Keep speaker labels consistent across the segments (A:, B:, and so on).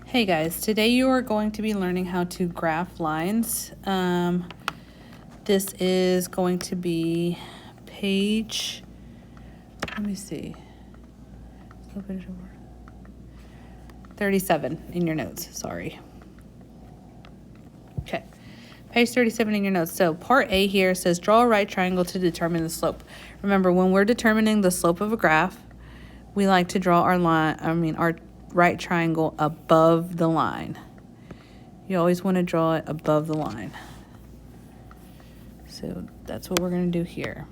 A: Hey guys, today you are going to be learning how to graph lines. This is going to be page, let me see, 37 in your notes, sorry. Okay, page 37 in your notes. So part A here says draw a right triangle to determine the slope. Remember, when we're determining the slope of a graph, we like to draw our right triangle above the line. You always want to draw it above the line. So that's what we're going to do here.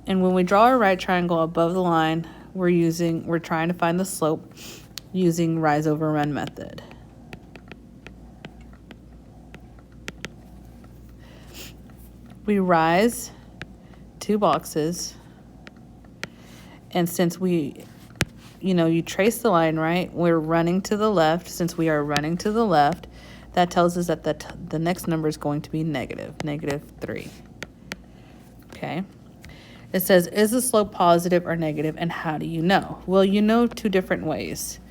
A: And when we draw a right triangle above the line, we're trying to find the slope using rise over run method. We rise 2 boxes, and since you trace the line, right? We're running to the left. Since we are running to the left, that tells us that the next number is going to be -3. Okay. It says, is the slope positive or negative, and how do you know? Well, you know 2 different ways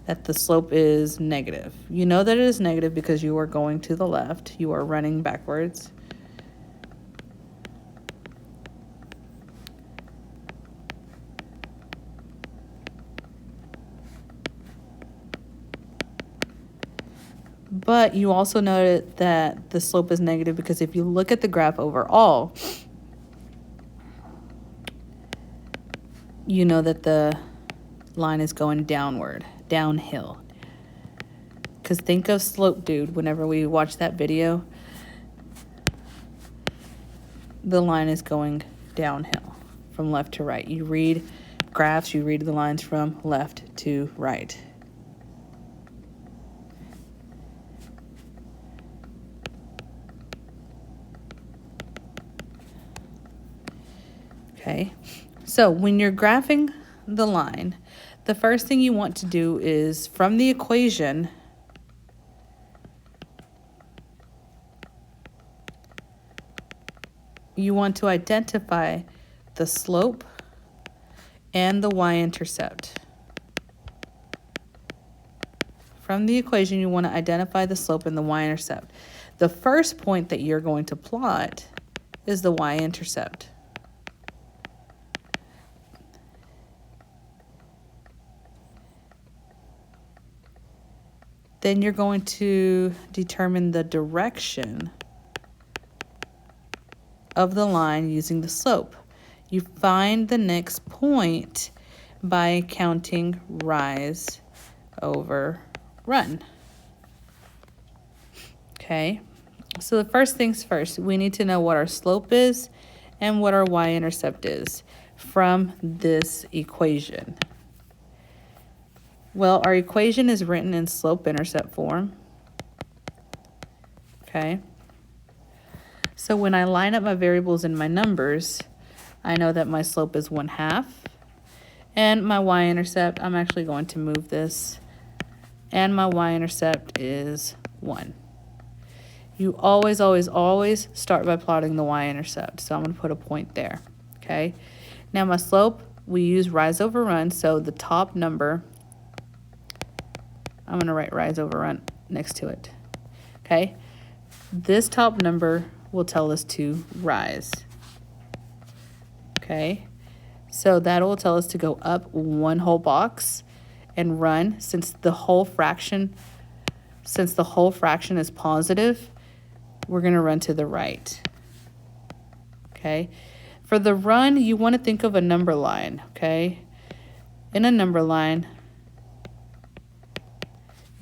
A: that the slope is negative. You know that it is negative because you are going to the left. You are running backwards. But you also know that the slope is negative because if you look at the graph overall, you know that the line is going downhill. Because think of Slope Dude. Whenever we watch that video, the line is going downhill from left to right. You read graphs, you read the lines from left to right. Okay, so when you're graphing the line, the first thing you want to do is from the equation, you want to identify the slope and the y-intercept. From the equation, you want to identify the slope and the y-intercept. The first point that you're going to plot is the y-intercept. Then you're going to determine the direction of the line using the slope. You find the next point by counting rise over run. Okay, so the first things first, we need to know what our slope is and what our y-intercept is from this equation. Well, our equation is written in slope-intercept form. Okay. So when I line up my variables and my numbers, I know that my slope is 1/2. And my y-intercept, I'm actually going to move this. And my y-intercept is 1. You always, always, always start by plotting the y-intercept. So I'm going to put a point there. Okay. Now my slope, we use rise over run. So the top number, I'm going to write rise over run next to it. Okay. This top number will tell us to rise. Okay. So that will tell us to go up 1 whole box and run. Since the whole fraction is positive, we're going to run to the right. Okay. For the run, you want to think of a number line. Okay. In a number line,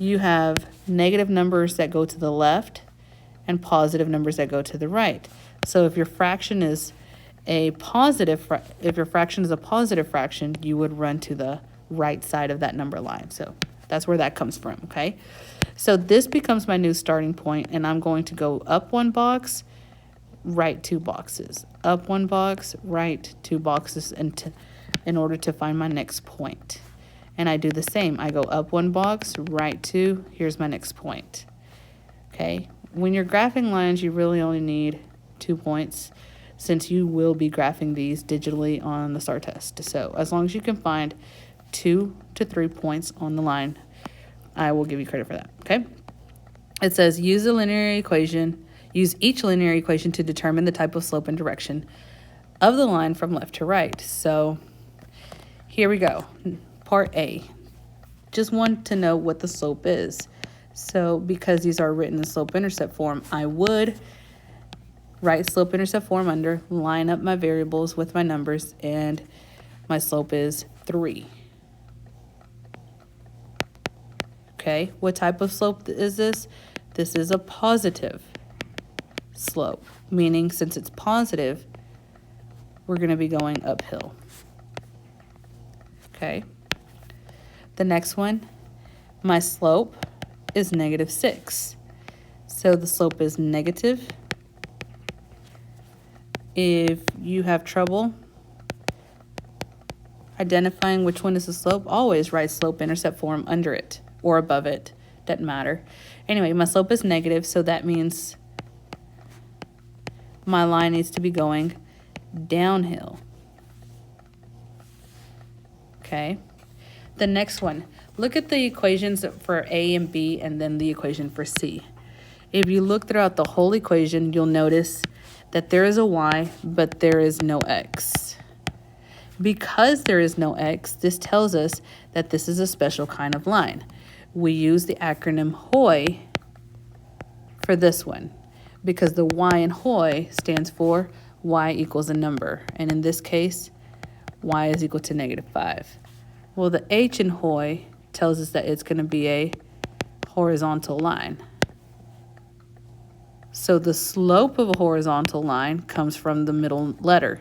A: you have negative numbers that go to the left and positive numbers that go to the right. So if your fraction is a positive fraction, you would run to the right side of that number line. So that's where that comes from, okay? So this becomes my new starting point, and I'm going to go up 1 box, right 2 boxes. Up 1 box, right 2 boxes in order to find my next point. And I do the same. I go up 1 box, right 2, here's my next point. Okay, when you're graphing lines, you really only need 2 points since you will be graphing these digitally on the STAR test. So as long as you can find 2 to 3 points on the line. I will give you credit for that, okay? It says use each linear equation to determine the type of slope and direction of the line from left to right. So here we go. Part A. Just want to know what the slope is. So because these are written in slope-intercept form, I would write slope-intercept form under, line up my variables with my numbers, and my slope is 3. Okay, what type of slope is this? This is a positive slope, meaning since it's positive, we're going to be going uphill. Okay. The next one, my slope is -6. So the slope is negative. If you have trouble identifying which one is the slope, always write slope-intercept form under it or above it. Doesn't matter. Anyway, my slope is negative, so that means my line needs to be going downhill. Okay. The next one, look at the equations for A and B and then the equation for C. If you look throughout the whole equation, you'll notice that there is a y, but there is no x. Because there is no x, this tells us that this is a special kind of line. We use the acronym HOI for this one because the y in HOI stands for y equals a number. And in this case, y is equal to -5. Well, the H in HOI tells us that it's going to be a horizontal line. So the slope of a horizontal line comes from the middle letter.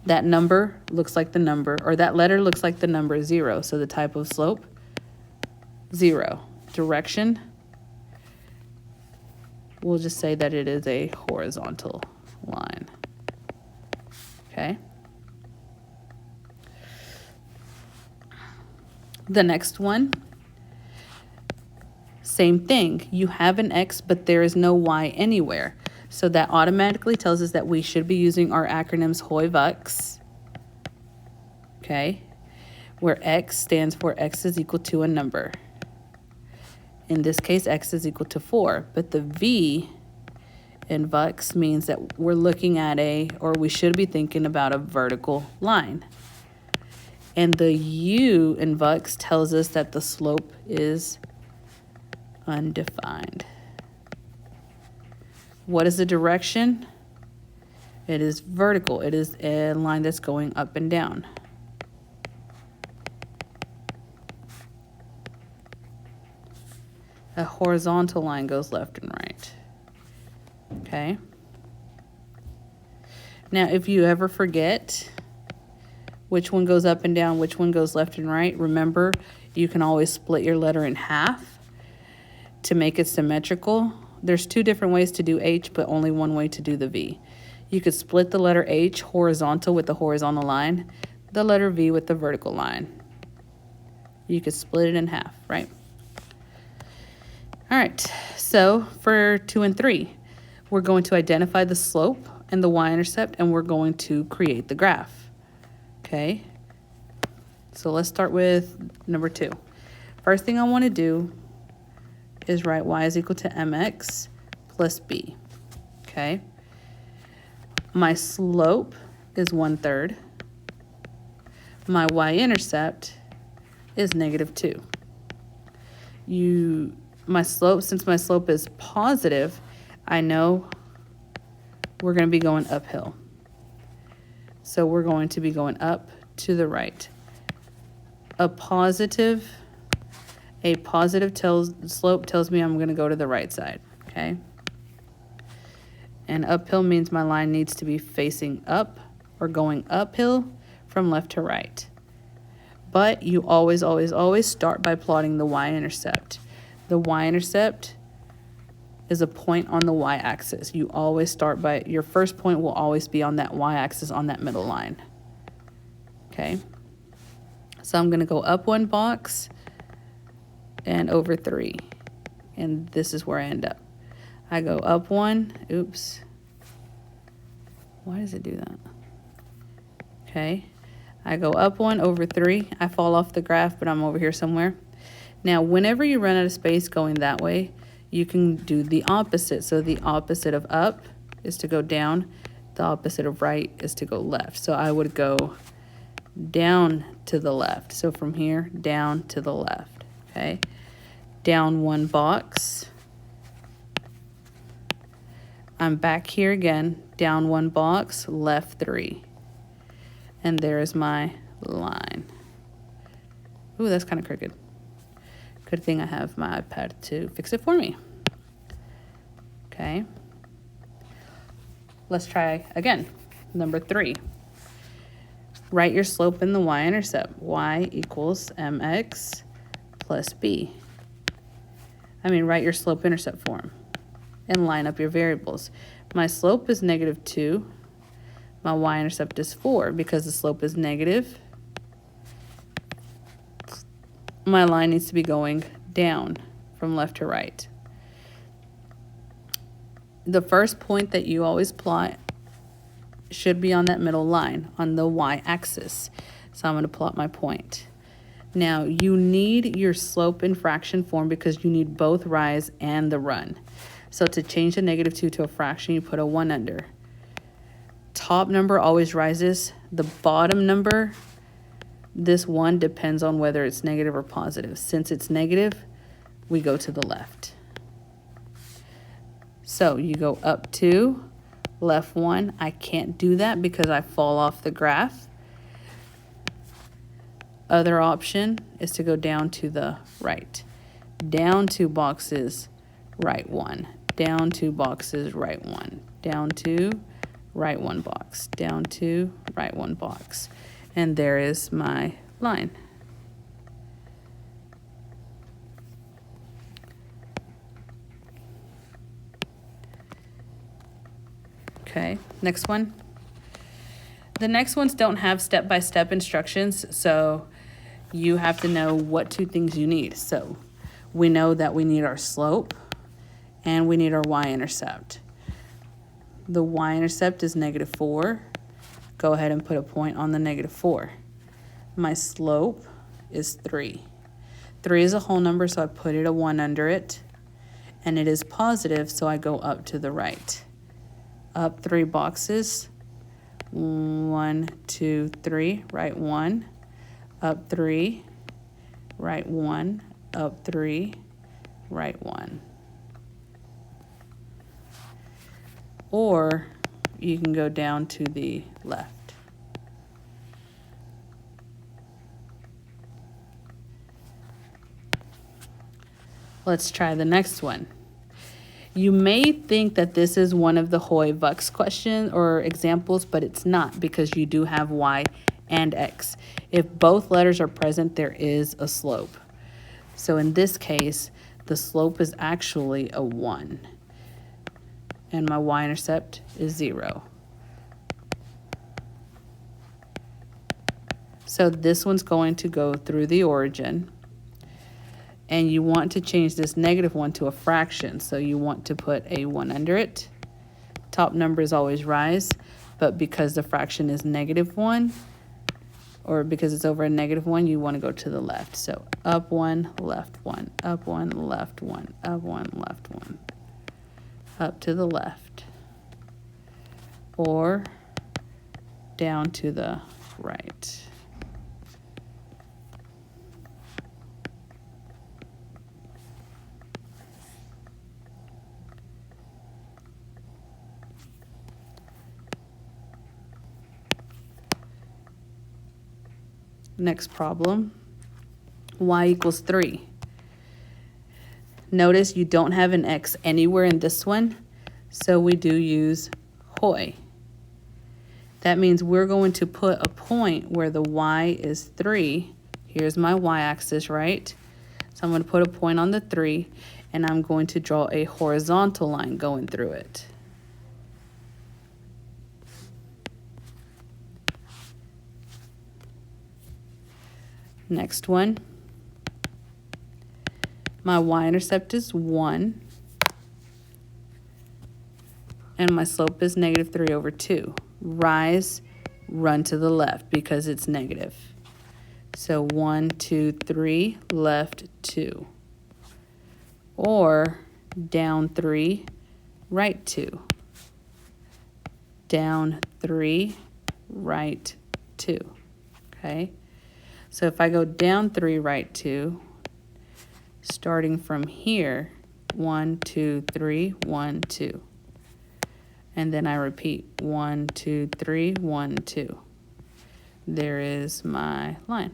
A: That number looks like the number, or that letter looks like the number 0. So the type of slope, 0. Direction, we'll just say that it is a horizontal line. Okay. The next one, same thing. You have an x, but there is no y anywhere. So that automatically tells us that we should be using our acronyms HOI-VUX, okay, where x stands for x is equal to a number. In this case, x is equal to 4, but the V in VUX means that we're looking at or we should be thinking about a vertical line. And the U in VUX tells us that the slope is undefined. What is the direction? It is vertical. It is a line that's going up and down. A horizontal line goes left and right. Okay. Now, if you ever forget which one goes up and down, which one goes left and right, remember, you can always split your letter in half to make it symmetrical. There's 2 different ways to do H, but only one way to do the V. You could split the letter H horizontal with the horizontal line, the letter V with the vertical line. You could split it in half, right? All right, so for 2 and 3, we're going to identify the slope and the y-intercept, and we're going to create the graph. Okay, so let's start with number 2. First thing I want to do is write y is equal to mx plus b. Okay, my slope is 1/3. My y-intercept is -2. Since my slope is positive, I know we're going to be going uphill. So we're going to be going up to the right. A positive slope tells me I'm going to go to the right side, okay? And uphill means my line needs to be facing up or going uphill from left to right. But you always, always, always start by plotting the y-intercept. The y-intercept is a point on the y-axis. You always start by, your first point will always be on that y-axis on that middle line. Okay, so I'm going to go up 1 box and over 3, and this is where I end up. I go up 1, oops, why does it do that? Okay, I go up 1 over 3. I fall off the graph, but I'm over here somewhere. Now, whenever you run out of space going that way, you can do the opposite. So the opposite of up is to go down. The opposite of right is to go left. So I would go down to the left. So from here, down to the left, okay? Down 1 box. I'm back here again, down 1 box, left 3. And there is my line. Ooh, that's kind of crooked. Good thing I have my iPad to fix it for me. Okay. Let's try again. Number 3. Write your slope in the y-intercept. Y equals mx plus b. Write your slope-intercept form and line up your variables. My slope is -2. My y-intercept is 4 because the slope is negative. My line needs to be going down from left to right. The first point that you always plot should be on that middle line on the y-axis. So I'm going to plot my point. Now you need your slope in fraction form because you need both rise and the run. So to change the -2 to a fraction, you put a 1 under. Top number always rises. The bottom number, this 1 depends on whether it's negative or positive. Since it's negative, we go to the left. So you go up 2, left 1. I can't do that because I fall off the graph. Other option is to go down to the right. Down 2 boxes, right 1. Down 2 boxes, right 1. Down 2, right 1 box. Down 2, right 1 box. And there is my line. Okay, next one. The next ones don't have step-by-step instructions, so you have to know what 2 things you need. So we know that we need our slope and we need our y-intercept. The y-intercept is -4. Go ahead and put a point on the -4. My slope is 3. 3 is a whole number, so I put a 1 under it. And it is positive, so I go up to the right. Up 3 boxes. 1, 2, 3, right 1. Up 3, right 1. Up 3, right 1. Or you can go down to the left. Let's try the next one. You may think that this is one of the Hoy-Vux questions or examples, but it's not because you do have y and x. If both letters are present, there is a slope. So in this case, the slope is actually a 1. And my y-intercept is 0. So this one's going to go through the origin. And you want to change this -1 to a fraction. So you want to put a 1 under it. Top numbers always rise. But because the fraction is -1, or because it's over a -1, you want to go to the left. So up 1, left 1, up 1, left 1, up 1, left 1. Up to the left, or down to the right. Next problem, y equals 3. Notice you don't have an x anywhere in this one, so we do use Hoy. That means we're going to put a point where the y is 3. Here's my y-axis, right? So I'm going to put a point on the 3, and I'm going to draw a horizontal line going through it. Next one. My y-intercept is 1. And my slope is -3/2. Rise, run to the left because it's negative. So 1, 2, 3, left 2. Or down 3, right 2. Down 3, right 2. Okay? So if I go down 3, right 2, starting from here, 1, 2, 3, 1, 2. And then I repeat 1, 2, 3, 1, 2. There is my line.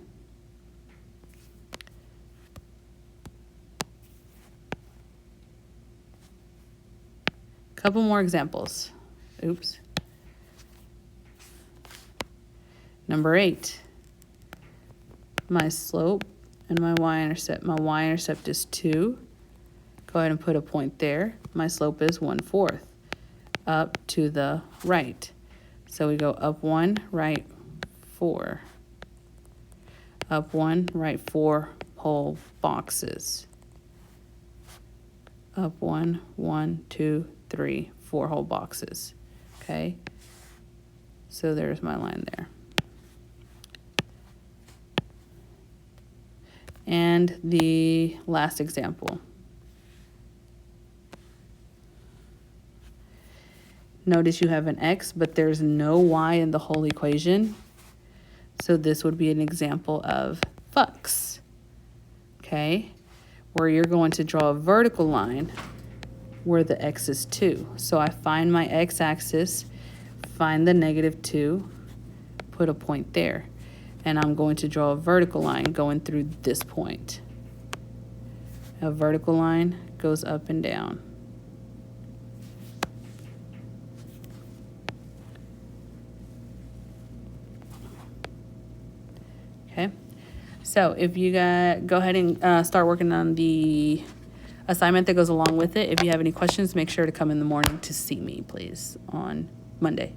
A: Couple more examples. Oops. Number 8. My slope and my y-intercept. My y-intercept is 2. Go ahead and put a point there. My slope is 1/4. Up to the right. So we go up 1, right 4. Up 1, right 4 whole boxes. Up 1, 1, 2, 3, 4 whole boxes. Okay? So there's my line there. And the last example. Notice you have an x, but there's no y in the whole equation. So this would be an example of FUX. Okay? Where you're going to draw a vertical line where the x is 2. So I find my x-axis, find the -2, put a point there. And I'm going to draw a vertical line going through this point. A vertical line goes up and down. Okay, so if you go ahead and start working on the assignment that goes along with it. If you have any questions, make sure to come in the morning to see me, please, on Monday.